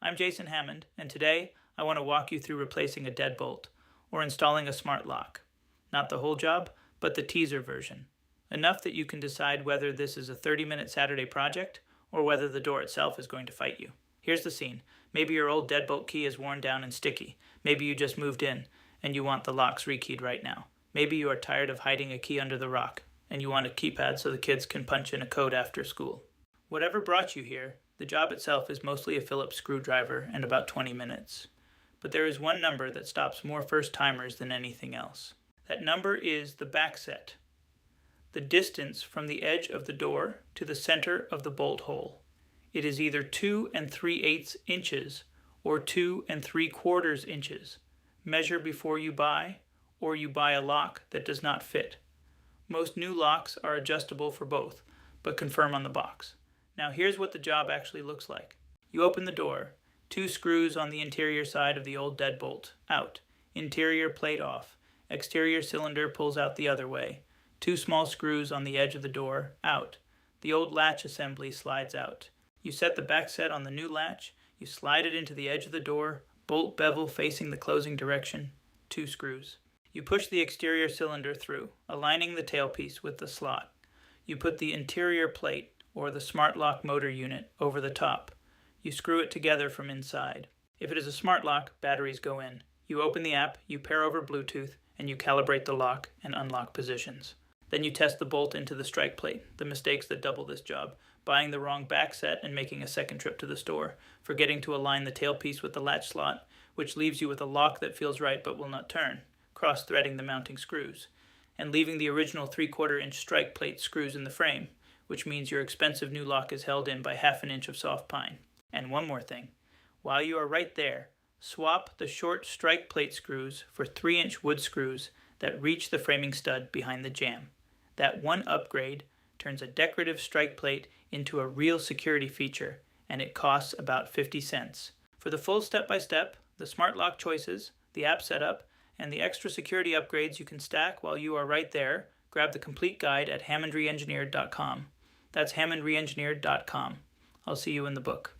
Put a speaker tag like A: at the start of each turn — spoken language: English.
A: I'm Jason Hammond, and today I want to walk you through replacing a deadbolt or installing a smart lock. Not the whole job, but the teaser version. Enough that you can decide whether this is a 30-minute Saturday project or whether the door itself is going to fight you. Here's the scene. Maybe your old deadbolt key is worn down and sticky. Maybe you just moved in and you want the locks rekeyed right now. Maybe you are tired of hiding a key under the rock and you want a keypad so the kids can punch in a code after school. Whatever brought you here, the job itself is mostly a Phillips screwdriver and about 20 minutes. But there is one number that stops more first-timers than anything else. That number is the backset, the distance from the edge of the door to the center of the bolt hole. It is either 2 3/8 inches or 2 3/4 inches. Measure before you buy, or you buy a lock that does not fit. Most new locks are adjustable for both, but confirm on the box. Now here's what the job actually looks like. You open the door, 2 screws on the interior side of the old deadbolt, out, interior plate off, exterior cylinder pulls out the other way, 2 small screws on the edge of the door, out, the old latch assembly slides out. You set the backset on the new latch, you slide it into the edge of the door, bolt bevel facing the closing direction, 2 screws. You push the exterior cylinder through, aligning the tailpiece with the slot. You put the interior plate, or the smart lock motor unit, over the top. You screw it together from inside. If it is a smart lock, batteries go in. You open the app, you pair over Bluetooth, and you calibrate the lock and unlock positions. Then you test the bolt into the strike plate, the mistakes that double this job, buying the wrong backset and making a second trip to the store, forgetting to align the tailpiece with the latch slot, which leaves you with a lock that feels right but will not turn, cross-threading the mounting screws, and leaving the original 3/4 inch strike plate screws in the frame, which means your expensive new lock is held in by 1/2 inch of soft pine. And one more thing. While you are right there, swap the short strike plate screws for 3-inch wood screws that reach the framing stud behind the jamb. That one upgrade turns a decorative strike plate into a real security feature, and it costs about 50 cents. For the full step-by-step, the smart lock choices, the app setup, and the extra security upgrades you can stack while you are right there, grab the complete guide at hammondreengineered.com. That's hammondreengineered.com. I'll see you in the book.